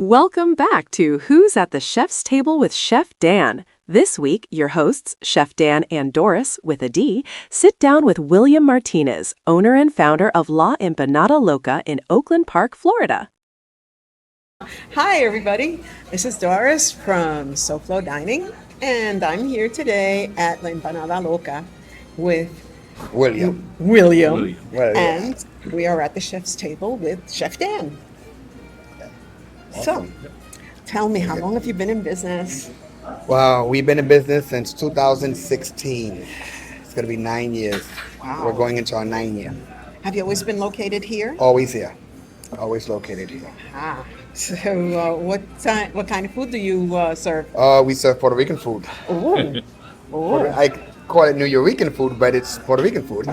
Welcome back to Who's at the Chef's Table with Chef Dan. This week, your hosts, Chef Dan and Doris WithaD, sit down with William Martinez, owner and founder of La Empanada Loca in Oakland Park, Florida. Hi, everybody. This is Doris from SoFloDining, and I'm here today at La Empanada Loca with William. And we are at the chef's table with Chef Dan. So, tell me, how long have you been in business? Well, we've been in business since 2016. It's going to be 9 years. Wow. We're going into our 9th year. Have you always been located here? Always here. Always located here. So, what kind of food do you serve? We serve Puerto Rican food. Oh. I call it New Yorican food, but it's Puerto Rican food.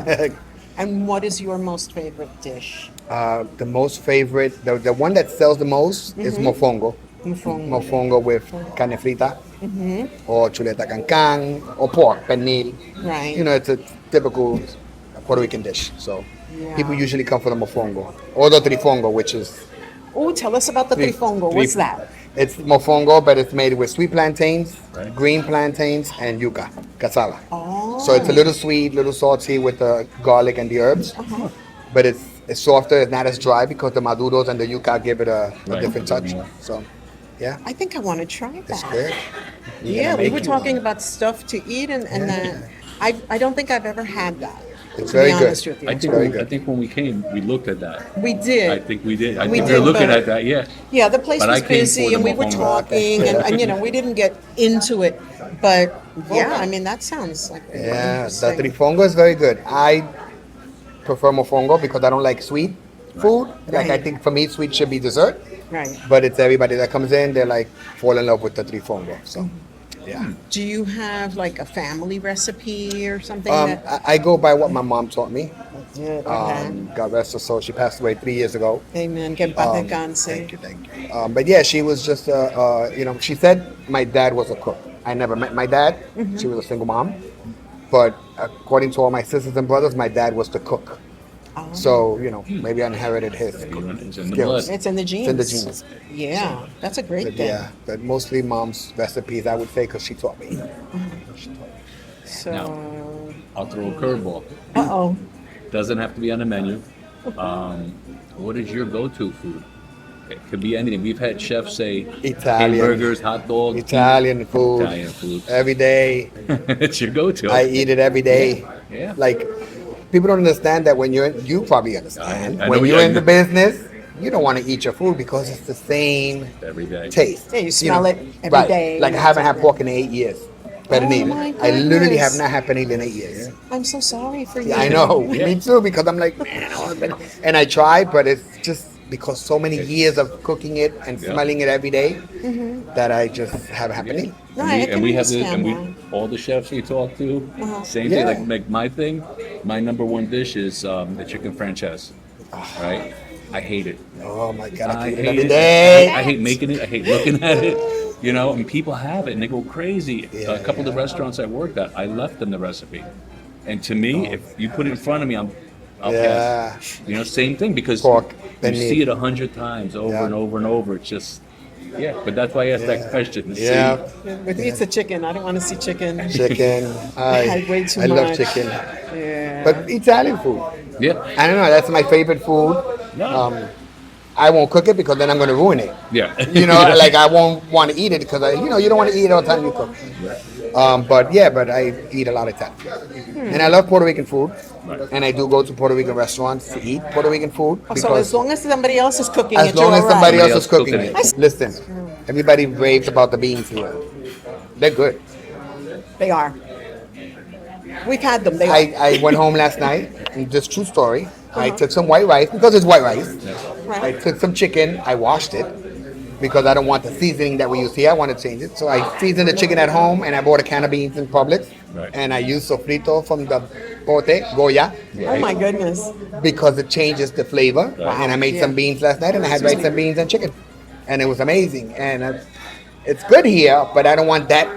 And what is your most favorite dish? The most favorite, the one that sells the most is mofongo. Mofongo with carne frita, or chuleta cancan, or pork, pernil. Right. You know, it's a typical Puerto Rican dish. So Yeah. people usually come for the mofongo, or the trifongo, which is... Oh, tell us about the trifongo. What's that? It's mofongo, but it's made with sweet plantains, green plantains, and yuca, cassava. Oh. So it's a little sweet, little salty with the garlic and the herbs. But it's softer, it's not as dry because the maduros and the yuca give it a different touch. So, yeah. I think I want to try that. It's good. Yeah, we were talking about stuff to eat, and I don't think I've ever had that. It's to very be honest good. with you. I think when we came, we looked at that. We did. I think we did. I We think did, we were looking but- at that, yeah. Yeah, the place But was I came busy, for and the we were mofongo. talking, and we didn't get into it. But yeah, I mean, that sounds like Yeah, the interesting. trifongo is very good. I prefer mofongo because I don't like sweet food. Like, I Right. think for me, sweet should be dessert. Right. But it's everybody that comes in, they're like, fall in love with the trifongo. So, yeah. Do you have like a family recipe or something? I go by what my mom taught me. Did. God rest her soul. She passed away 3 years ago. Amen. Que en paz descanse. Thank you. But yeah, she was just, she said my dad was a cook. I never met my dad. She was a single mom. But according to all my sisters and brothers, my dad was the cook. So, maybe I inherited his It's in the skills. blood. It's in the genes. It's in the genes. Yeah, that's a great But thing. yeah, but mostly mom's recipes, I would say, because she taught me. So, I'll throw a curveball. uh-oh. Doesn't have to be on the menu. What is your go-to food? It could be anything. We've had chefs say Italian. hamburgers, hot dogs. Italian food. Italian food. Every day. It's your go-to. I eat it every day. Yeah. Like, people don't understand that when you probably understand. I know When you- you're in the business, you don't want to eat your food because it's the same Every day. taste. Yeah, you smell it every right. day. Like, I haven't had pork in 8 years. Pernil. my I literally goodness. have not had pernil in 8 years. I'm so sorry for you. Yeah, I know. Yeah. Me too, because I'm like, man, and I tried, but it's just because so many years of cooking it and smelling it every day that I just haven't had pernil. No, I can we have understand all the chefs we talk to, same Yeah. thing. Like my thing, my number one dish is the chicken franchise. Right? I hate it. Oh my God, I I eat it hate every it. day. I hate making it. I hate looking at it. And people have it and they go crazy. Yeah, A couple of the restaurants I worked at, I left them the recipe. And to me, if you put it in front of me, I'll pass. Same thing because Pork, you pernil. see it 100 times over Yeah. and over and over. It's just, but that's why I asked that question. to Yeah, see. With me, it's the chicken. I don't want to see chicken. chicken. had way too I love much. chicken. Yeah. But Italian food. Yeah. I don't know. That's my favorite food. No. I won't cook it because then I'm going to ruin it. Yeah. Like I won't want to eat it because you don't want to eat it all the time you cook. But I eat a lot of Italian. And I love Puerto Rican food. And I do go to Puerto Rican restaurants to eat Puerto Rican food. So as long as somebody else is cooking as it, long you're as all somebody right. else is cooking it. Listen, everybody raves about the beans here. They're good. They are. We've had them. They are. I went home last night, and just true story. I took some white rice, because it's white rice. I Right. took some chicken, I washed it, because I don't want the seasoning that we use here, I want to change it. So I seasoned the chicken at home, and I bought a can of beans in Publix, and I used sofrito from the pote, Goya, Oh my goodness. because it changes the flavor. And I made some beans last night, and I had rice and beans and chicken. And it was amazing. And it's good here, but I don't want that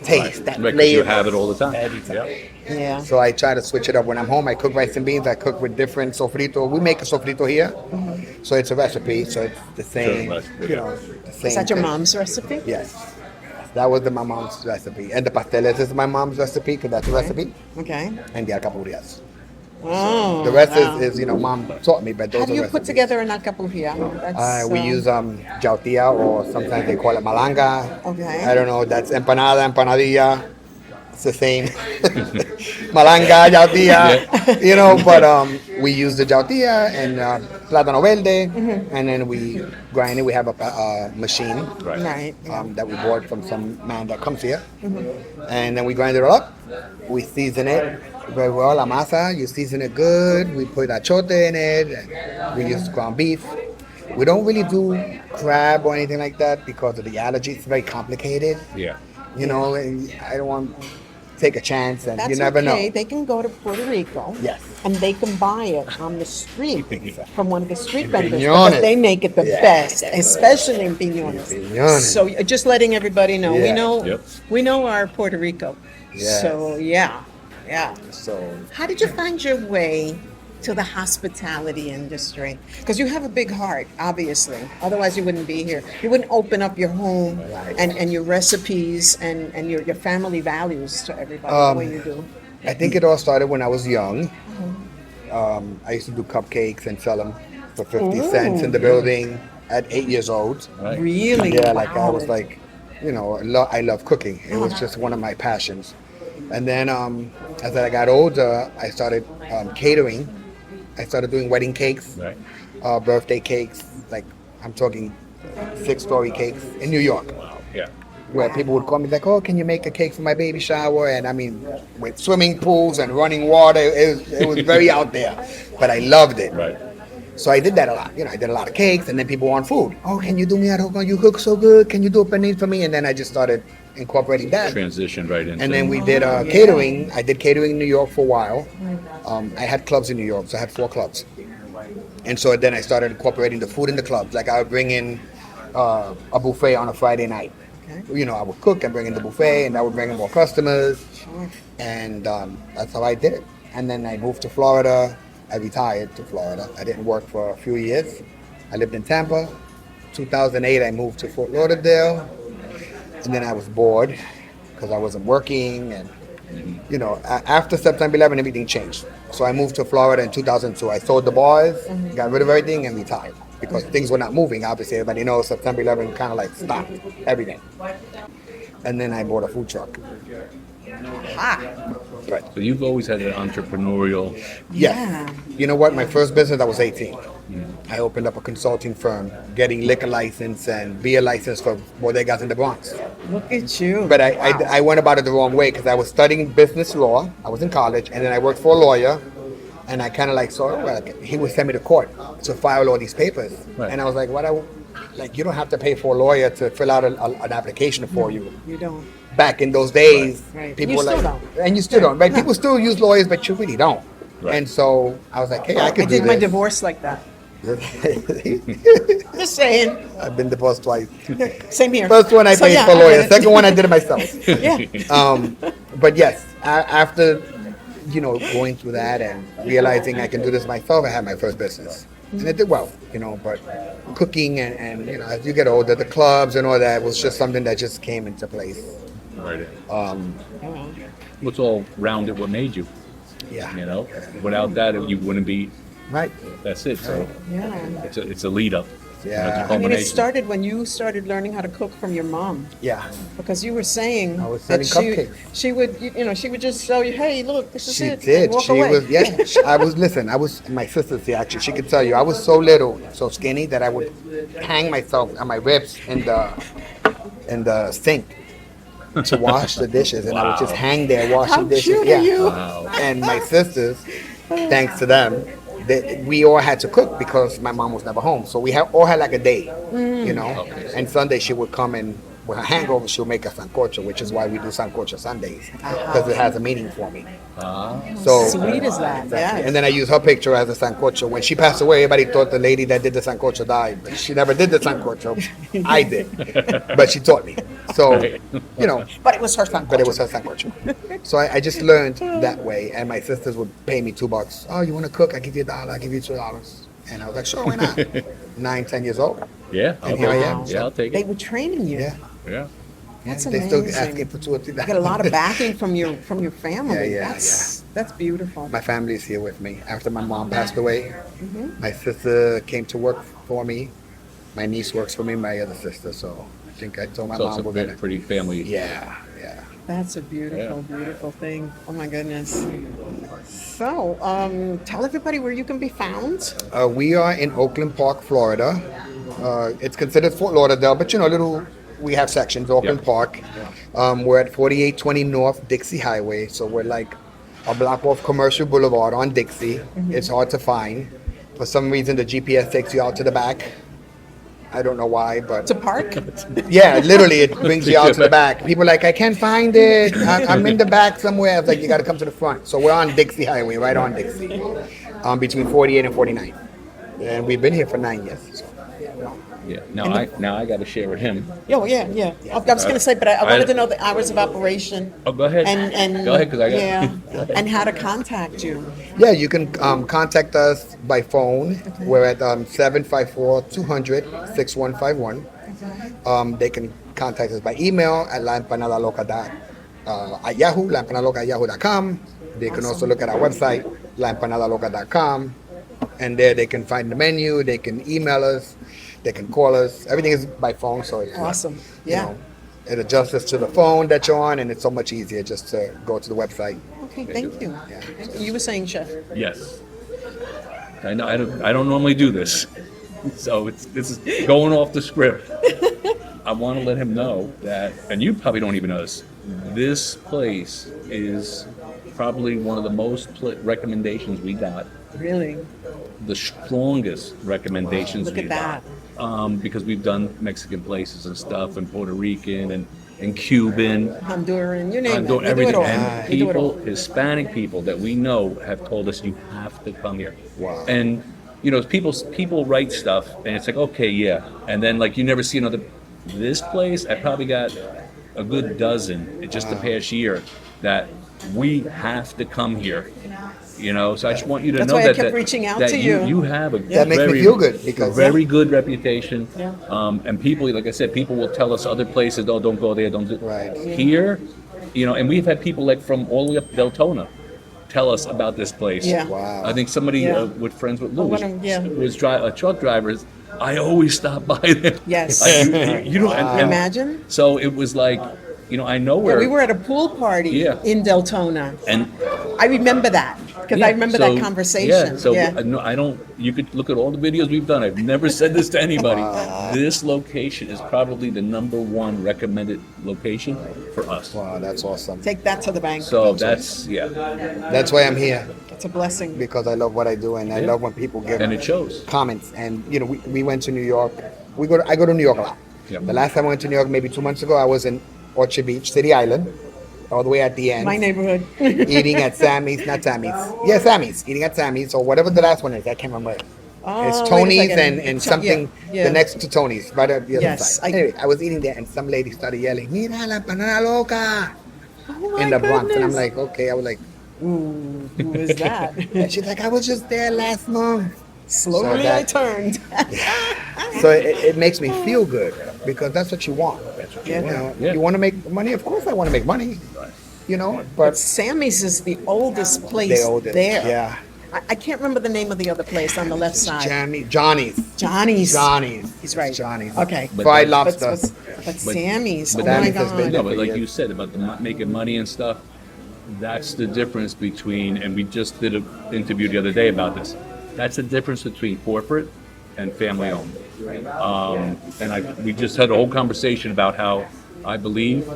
taste, that Because flavor. you have it all the time. Every time. Yeah. Yeah. So I try to switch it up. When I'm home, I cook rice and beans. I cook with different sofrito. We make a sofrito here. So it's a recipe. So it's the same, recipe, you know, the same Is that your thing. mom's recipe? Yes. That was my mom's recipe. And the pasteles is my mom's recipe because that's a recipe. Okay. And the alcapurrias. Oh. The rest wow. is, mom taught me, but those How do are you recipes. put together an alcapurria? That's, We use jautilla, or sometimes they call it malanga. Okay. I don't know. That's empanadilla. It's the same. Malanga, jautilla, but we use the jautilla and plátano verde, and then we grind it. We have a machine Right. that we bought from some man that comes here. And then we grind it all up. We season it very well, la masa. You season it good. We put achote in it. And we use ground beef. We don't really do crab or anything like that because of the allergy. It's very complicated. Yeah. And I don't want to take a chance, and That's you never okay. know. They can go to Puerto Rico. Yes. And they can buy it on the street from one of the street vendors Piñones. because they make it the Yeah. best, especially in piñones. Piñones. So just letting everybody know, we Yeah. know Yep. we know our Puerto Rico. Yes. So yeah. So How did you find your way to the hospitality industry? Because you have a big heart, obviously. Otherwise, you wouldn't be here. You wouldn't open up your home and your recipes and your family values to everybody the way you do. I think it all started when I was young. I used to do cupcakes and sell them for 50 cents in the building at 8 years old. Right. Really? Yeah, like I Wow. was like, I love cooking. It was just one of my passions. And then as I got older, I started catering. I started doing wedding cakes, Right. birthday cakes, like I'm talking 6-story cakes in New York, Wow. Yeah. where people would call me like, oh, can you make a cake for my baby shower? And I mean, with swimming pools and running water, it was very out there, but I loved it. Right. So I did that a lot. I did a lot of cakes, and then people want food. Oh, can you do me a hook? You cook so good. Can you do a paneer for me? And then I just started incorporating that. Transition right into. And then we did catering. I did catering in New York for a while. I had clubs in New York, so I had 4 clubs. And so then I started incorporating the food in the clubs. Like I would bring in a buffet on a Friday night. Okay. I would cook and bring in the buffet, and I would bring in more customers. And that's how I did it. And then I moved to Florida. I retired to Florida. I didn't work for a few years. I lived in Tampa. 2008, I moved to Fort Lauderdale. And then I was bored because I wasn't working. And, after September 11, everything changed. So I moved to Florida in 2002. I sold the bars, got rid of everything, and retired because things were not moving. Obviously, everybody knows September 11 kind of like stopped everything. And then I bought a food truck. Right. So you've always had an entrepreneurial. Yes. Yeah. You know what? My first business, I was 18. I opened up a consulting firm, getting liquor license and beer license for bodegas in the Bronx. Look at you. But I went about it the wrong way because I was studying business law. I was in college, and then I worked for a lawyer. And I kind of he would send me to court to file all these papers. Right. And I was like, you don't have to pay for a lawyer to fill out an application for you. You don't. Back in those days, Right. people You were still like, don't. and you still don't, right? People still use lawyers, but you really don't. Right. And so I was like, hey, I could I do did my this. divorce like that. I've Just saying. been divorced twice. Same here. First one I So, paid yeah, for a I lawyer. get it. Second one I did it myself. Yeah. But yes, after going through that and realizing I can do this myself, I had my first business, and it did well. But cooking and as you get older, the clubs and all that was just something that just came into place. Right. What's all rounded? What made you? Yeah. Without that, you wouldn't be. Right. That's it. So Yeah. it's a lead up. Yeah. It's a I mean, it culmination. started when you started learning how to cook from your mom, Yeah. because you were saying I was that selling cupcakes. she would, she would just show you, hey, look, this is She it, did. and walk She away. was. Yeah. My sister's here actually. She could tell you. I was so little, so skinny that I would hang myself on my ribs in the sink to wash the dishes, and I would just hang there washing How dishes. cute Yeah. are you? Wow. And my sisters, thanks to them, we all had to cook because my mom was never home. So we all had like a day, Mm. And Sunday she would come and with her hangover, she'll make a sancocho, which is why we do sancocho Sundays, because it has a meaning for me. So Sweet as that, exactly. yeah. And then I use her picture as a sancocho. When she passed away, everybody thought the lady that did the sancocho died, but she never did the sancocho. I did, but she taught me. So, you know, But it was her son. but it was her sancocho. So I just learned that way, and my sisters would pay me $2. Oh, you want to cook? I give you $1. I give you $2. And I was like, sure, why not? 9, 10 years old. Yeah, I'll And here I take am. it. Yeah, I'll take They it. were training you. Yeah. Yeah. That's They still amazing. asking for $2 or $3. You got a lot of backing from your family. Yeah, That's beautiful. My family is here with me. After my mom passed away, my sister came to work for me. My niece works for me, my other sister. So I think I told my So it's mom a we're gonna. pretty family. Yeah. That's a beautiful, beautiful thing. Oh my goodness. So, tell everybody where you can be found. We are in Oakland Park, Florida. It's considered Fort Lauderdale, but you know, we have sections. Oakland Yeah. Park. We're at 4820 North Dixie Highway, so we're like a block off Commercial Boulevard on Dixie. It's hard to find. For some reason, the GPS takes you out to the back. I don't know why, but To park? yeah, literally, it brings you out to the back. People are like, I can't find it. I'm in the back somewhere. I was like, you got to come to the front. So we're on Dixie Highway, right on Dixie, between 48 and 49. And we've been here for 9 years. So. Yeah. Now I got to share with him. Yeah, I was going to say, but I wanted to know the hours of operation. Oh, go ahead. And Go ahead, 'cause I got- yeah, and how to contact you. Yeah, you can contact us by phone. We're at 754-200-6151. They can contact us by email at laempanadaloca at Yahoo, laempanadaloca@yahoo.com. They can also look at our website, laempanadaloca.com, and there they can find the menu. They can email us. They can call us. Everything is by phone, so it's Awesome. you Yeah. know, it adjusts us to the phone that you're on, and it's so much easier just to go to the website. Okay, thank you. You were saying, Chef. Yes. I know. I don't normally do this, so this is going off the script. I want to let him know that, and you probably don't even know this. This place is probably one of the most recommendations we got. Really? The strongest recommendations Look we at got. that. Because we've done Mexican places and stuff, and Puerto Rican and Cuban. Honduran, you name it. Doing We do everything. it all. And We do it all. people, Hispanic people that we know have told us you have to come here. Wow. And you know, people write stuff and it's like, okay, yeah. And then like you never see another. This place, I probably got a good dozen in just the past year that we have to come here. You know, so I just want you to That's know why I that kept that, reaching out that to you. you. You have a That makes me very, feel good because- very good reputation. Yeah. And people, like I said, people will tell us other places, oh, don't go there, don't do. Right. Here, you know, and we've had people like from all the way up Deltona tell us about this place. Yeah. Wow. I think somebody Yeah. with friends with Lou one of 'em, yeah. was a truck driver. I always stop by there. Yes. You know, and Imagine. so it was like, you know, I know Yeah, where we were at a pool party Yeah. in Deltona. and I remember that because I remember that conversation. Yeah, so no, I don't. You could look at all the videos we've done. I've never said this to anybody. This location is probably the #1 recommended location for us. Wow, that's awesome. Take that to the bank. So that's That's why I'm here, It's a blessing. because I love what I do, and I Yeah. love when people give and it shows. comments. And you know, we went to New York. I go to New York a lot. Yeah. The last time I went to New York, maybe 2 months ago, I was in Orchard Beach, City Island, all the way at the end. My neighborhood. Eating at Sammy's, not Sammy's. Yeah, Sammy's. Eating at Sammy's, or whatever the last one is. I can't remember. Oh, It's wait a Tony's second. and Yeah, something yeah. the next to Tony's, right at the other Yes, side. Anyway, I was eating there, and some lady started yelling, "Mira la empanada loca!" Oh my in the Bronx, and I'm goodness. like, okay. I was like, Ooh, who is that? and she's like, I was just there last month. Slowly So I that- turned. So it makes me feel good because that's what you want. Yeah. You know, Yeah. you want to make money. Of course, I want to make money. You know, but Sammy's is the oldest place the oldest, there. yeah. I can't remember the name of the other place on the left side. Johnny's. Johnny's. He's right. Johnny's. Okay. But Fried that's- lobster. But Sammy's. but Oh my Sammy's has been God. No, but like Yeah. you said about the making money and stuff, that's the difference between. And we just did an interview the other day about this. That's the difference between corporate and family owned. And we just had a whole conversation about how I believe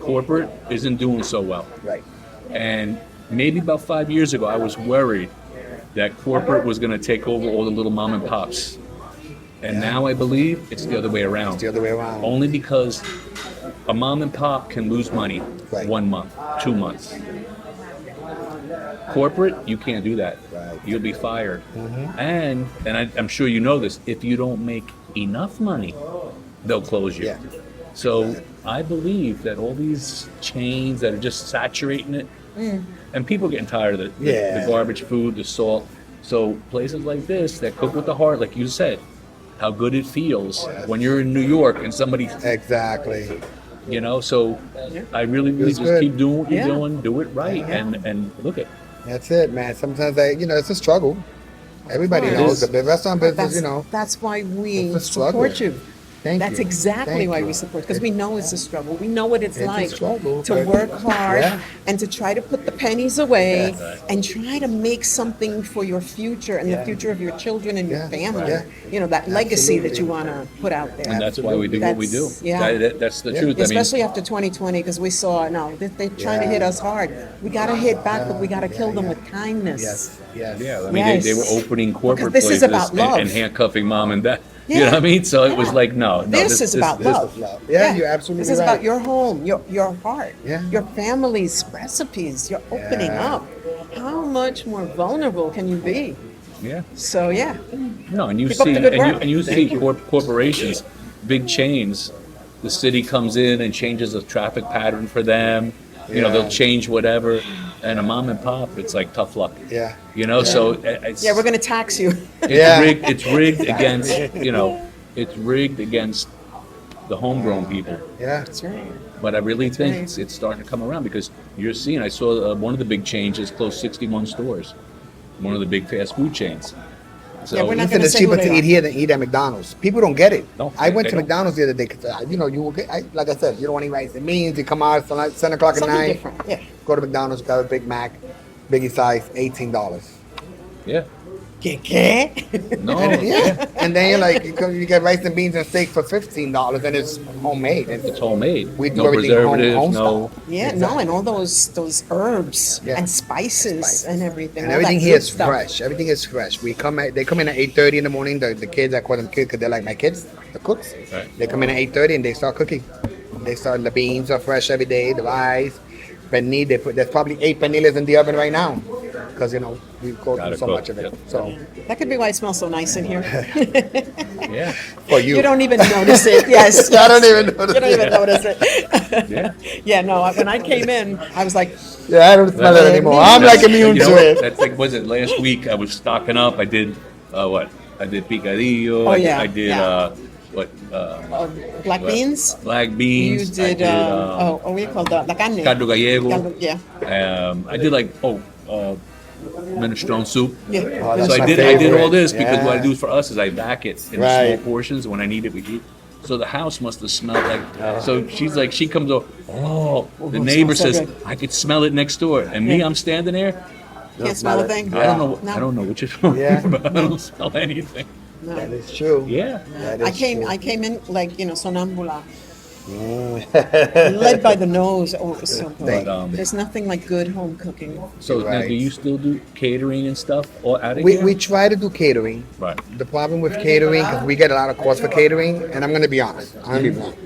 corporate isn't doing so well. Right. And maybe about 5 years ago, I was worried that corporate was going to take over all the little mom and pops. And now I believe it's the other way around. It's the other way around. Only because a mom and pop can lose money Right. 1 month, 2 months. Corporate, you can't do that. Right. You'll be fired. And I'm sure you know this, if you don't make enough money, they'll close you. Yeah. So I believe that all these chains that are just saturating it, and people are getting tired of the garbage food, the salt. So places like this that cook with the heart, like you said, how good it feels when you're in New York and somebody, Exactly. you know. So I really It's just good. keep doing what you're Yeah. doing, do it right, and look at. That's it, man. Sometimes it's a struggle. Everybody Right. knows It is. the restaurant business. That's why we It's a struggle. support you. you. That's exactly Thank why you. we support, because we know it's a struggle. We know what it's It's a like struggle, to but- work hard Yeah. and to try to put the pennies away Yes. and try to make something for your future and the future of your children and your Yeah. family. Yeah. You know, that legacy that Absolutely. you want to put out there. And that's why we do what we do. That's- yeah. That's the Yeah. truth. I mean, Especially after 2020, because we saw, they're trying to hit us hard. We got to hit back, but we got to kill them with kindness. Yes. Yes. yeah, I mean, they were Yes. opening corporate Because this is places about love. and handcuffing mom and dad. You know Yeah. what I mean? So it was like, no. This is about love. love. Yeah, you're absolutely This is right. about your home, your heart, Yeah. your family's recipes. You're opening Yeah. up. How much more vulnerable can you be? Yeah. So yeah, No, and you Keep up see, the good and you, work. and you see corporations, big chains. The city comes in and changes the traffic pattern for them. You know, Yeah. they'll change whatever. And a mom and pop, it's like tough luck. Yeah. You know, so it's, yeah, we're gonna tax you. it's Yeah. rigged. It's rigged against. You know, it's rigged against the homegrown people. Yeah. That's right. But I really think right. it's starting to come around because you're seeing. I saw one of the big changes closed 61 stores. One of the big fast food chains. So Yeah, we're not Listen, gonna it's say cheaper who they to eat are. here than eat at McDonald's. People don't get it. No, I went they to don't. McDonald's the other day because you will get. Like I said, you don't want to eat rice and beans. You come out at 7 o'clock at Something night. different. Yeah. Go to McDonald's, got a Big Mac, biggie size, $18. yeah, ¿Qué? no, Yeah, and then you're like, you get rice and beans and steak for $15, and it's homemade. it's homemade. We do No everything preservatives. home No. style. Yeah, no, and all those herbs Yeah. and spices and everything. And all everything that here good is stuff. fresh. Everything is fresh. They come in at 8:30 in the morning. The kids, I call them kids because they're like my kids, the cooks. Right. They come in at 8:30 and they start cooking. They start, the beans are fresh every day, the rice, pernil. There's probably 8 pernillas in the oven right now because we go Gotta through so cook, much of it. yep. So That could be why it smells so nice in here. Yeah, for you, You don't even notice it. Yes. I don't even notice You don't even it. notice it. yeah. Yeah, no, when I came in, I was like, Yeah, I don't smell it anymore. I'm like immune You know to what? it. That's like, was it last week? I was stocking up. I did what? I did picadillo. Oh, yeah, I did yeah. what? black beans. Black You beans. did, what do you call that? La carne. caldo gallego. Yeah. I did minestrone soup. Yeah. Oh, that's So I my did all favorite. this because what I Yeah. do for us is I back it in Right. small portions. When I need it, we eat. So the house must have smelled like. So she's like, she comes over. Oh, the it neighbor smells so says good. I could smell it next door, and me, Yeah. I'm standing there. Can't smell a it. thing. I don't know. No. I don't know what you're talking Yeah. about. I don't smell anything. No. That is true. Yeah. That I is came true. I came in like, sonambula. Led by the nose. Oh, it was so good. But, There's nothing like good home cooking. So now, Right. do you still do catering and stuff, or out of We, here? we try to do catering. Right. The problem with catering, because we get a lot of calls for catering, and I'm going to be honest. I'm going to be blunt.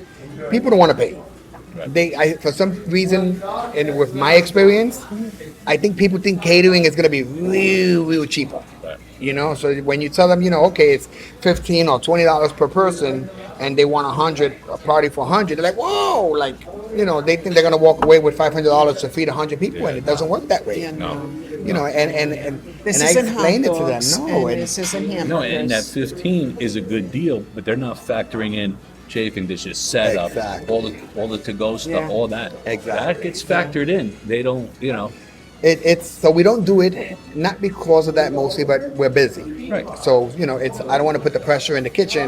People don't want to pay. For some reason, and with my experience, I think people think catering is going to be real cheaper. Right. So when you tell them, okay, it's $15 or $20 per person, and they want a party for 100, they're like, whoa, like, they think they're gonna walk away with $500 to feed 100 people, and it doesn't work that way. Yeah, no. And This I isn't explained it hot to them. dogs, No, and this isn't hamburgers. No, and that 15 is a good deal, but they're not factoring in chafing dishes, setup, Exactly. all the to-go stuff, Yeah. all that. Exactly. That gets factored in. They don't, It's so we don't do it not because of that mostly, but we're busy. Right. So it's I don't want to put the pressure in the kitchen.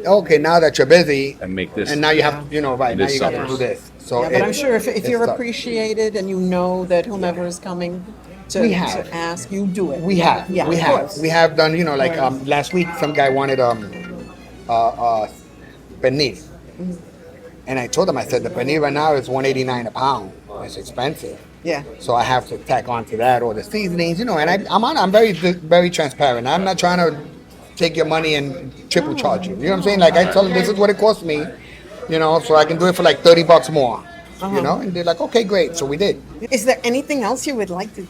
Okay, now that you're busy, and make this. and now you have right now This you got to suffers. do this. So Yeah, but I'm sure if it's you're tough. appreciated and you know that whomever is coming to, We have. to ask, you do it. We have, Yeah, we of have, course. we have done. Like Right. last week, some guy wanted pernil, and I told him, I said the pernil right now is $189 a pound. It's expensive. Yeah. So I have to tack on to that or the seasonings, and I'm very, very transparent. I'm not trying to take your money and triple charge you. You know what I'm saying? Like I tell them this is what it cost me, you know, so I can do it for like $30 more. You know, and they're like, okay, great. So we did. Is there anything else you would like to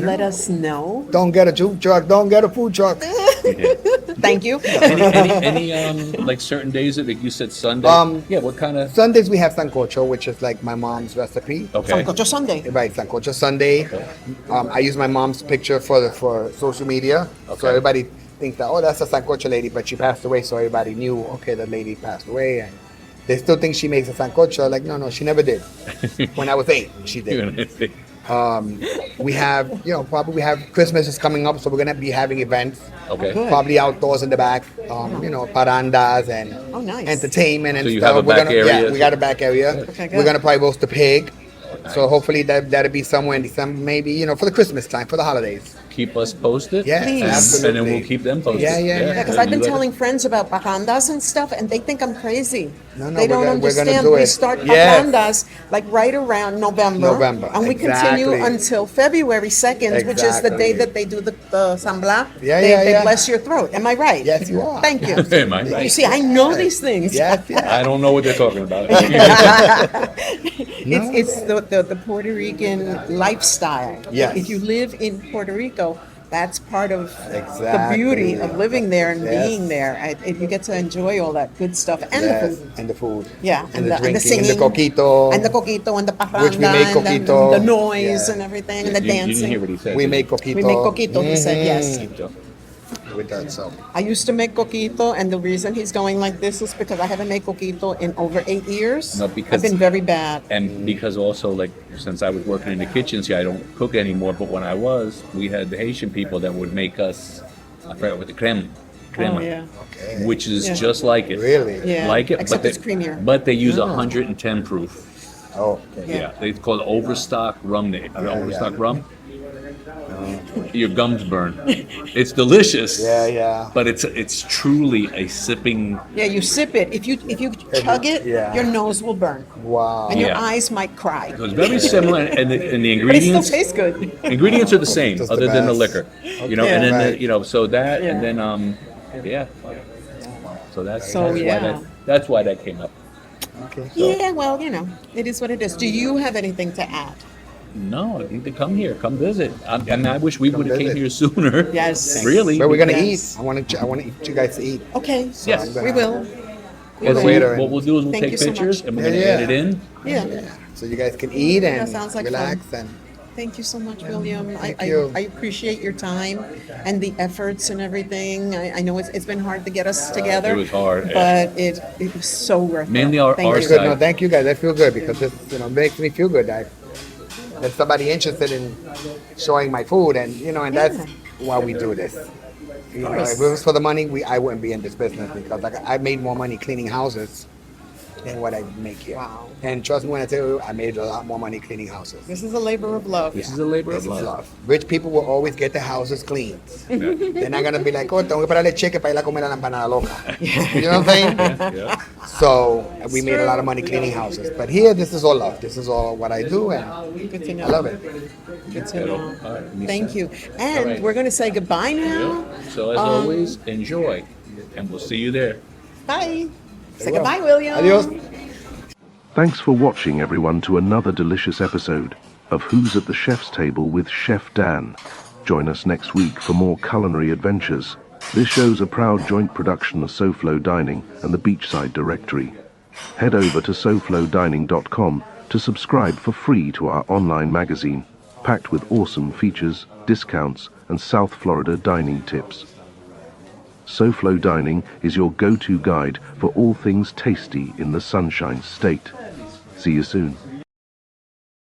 let us know? Don't get a food truck. Don't get a food truck. Thank you. Any like certain days of it? You said Sunday. Yeah. What kind of? Sundays we have sancocho, which is like my mom's recipe. Okay. Sancocho Sunday. Right, sancocho Sunday. I use my mom's picture for social media, so everybody thinks that that's a sancocho lady, but she passed away, so everybody knew the lady passed away, and they still think she makes a sancocho. Like no, she never did. When I was 8, she did. We have, probably we have Christmas is coming up, so we're gonna be having events. Okay. Probably outdoors in the back, parandas and nice. entertainment and So you stuff. have a back area? Yeah, we got a back area. Okay, good. We're gonna probably roast a pig. So hopefully that'll be somewhere in December, maybe, for the Christmas time, for the holidays. Keep us posted. Yeah, Please. absolutely. And then we'll keep them posted. Yeah. Because I've been telling friends about parandas and stuff, and they think I'm crazy. No, they don't we're gonna understand. do We it. start Yes. parandas like right around November. And we continue exactly. until February 2nd, which is the day Exactly. that they do the sambla. Yeah, they yeah. bless your throat. Am I right? Yes, you are. Thank you. Am I right? You see, I know these things. Yes. I don't know what they're talking about. It's the Puerto Rican lifestyle. Yes. If you live in Puerto Rico, that's part of the Exactly. beauty of living there and Yes. being there. You get to enjoy all that good stuff and Yes, the food. and the food. Yeah, and the drinking, singing, and the coquito. and the coquito, and the parranda, Which we make and coquito. the noise Yeah. and everything, and the You dancing. didn't hear what he said. We did make you? coquito. We make coquito, he said, yes. With that, so. I used to make coquito, and the reason he's going like this is because I haven't made coquito in over 8 years. No, because- I've been very bad. And because also, like, since I was working in the kitchen, see, I don't cook anymore, but when I was, we had the Haitian people that would make us, I forgot what the crema, Oh, yeah. Okay. which is Yeah. just like it. Really? Yeah, Like it, except but it's creamier. But they use 110 proof. Oh, okay. Yeah, they call it overstock rum. Overstock yeah. rum. Your gums burn. It's delicious. Yeah. But it's truly a sipping. Yeah, you sip it. If you chug it, Yeah. your nose will burn, Wow. and your Yeah. eyes might cry. So it's very similar, and the But it still ingredients. tastes good. Ingredients are the same, Just the other than the best. liquor. And Okay. then Right. so that, Yeah. and then yeah. So that's So, yeah. that's why that came up. Okay. Yeah, well, it is what it is. Do you have anything to add? No, I need to come here, come visit. And I wish we Come would have came visit. here sooner. Yes. Really. Where we're gonna Yes. eat. I want you guys to eat. Okay. Yes. I'm gonna- We will. And will. see, Waiter what we'll do is we'll Thank take you so pictures much. and we're gonna Yeah. edit in. Yeah. So you guys can eat and That sounds like relax fun. and. Thank you so much, William. Thank you. I appreciate your time and the efforts and everything. I know it's been hard to get us together. It was hard, yeah. But it was so worth it. Mainly our Thank you. side. Good. No, thank you guys. I feel good because it makes me feel good. There's somebody interested in showing my food, and and that's why we do this. If it was for the money, I wouldn't be in this business because I made more money cleaning houses than what I make here. Wow. And trust me when I tell you, I made a lot more money cleaning houses. This is a labor of love. This is a labor This of is love. love. Rich people will always get their houses cleaned. Yeah. They're not gonna be like, oh, tengo que pararle cheque para ir a comer a la empanada loca. You know what I'm saying? Yeah. So we made a lot of money cleaning houses. But here, this is all love. This is all what I do, and Good to know. I love it. Good to know. All right, Lisa. Thank you. And All right. we're going to say goodbye now. So as always, enjoy, and we'll see you there. Bye. Say well. goodbye, William. Adios. Thanks for watching, everyone, to another delicious episode of Who's at the Chef's Table with Chef Dan. Join us next week for more culinary adventures. This show's a proud joint production of SoFloDining and the Beachside Directory. Head over to SoFloDining.com to subscribe for free to our online magazine, packed with awesome features, discounts, and South Florida dining tips. SoFloDining is your go-to guide for all things tasty in the Sunshine State. See you soon.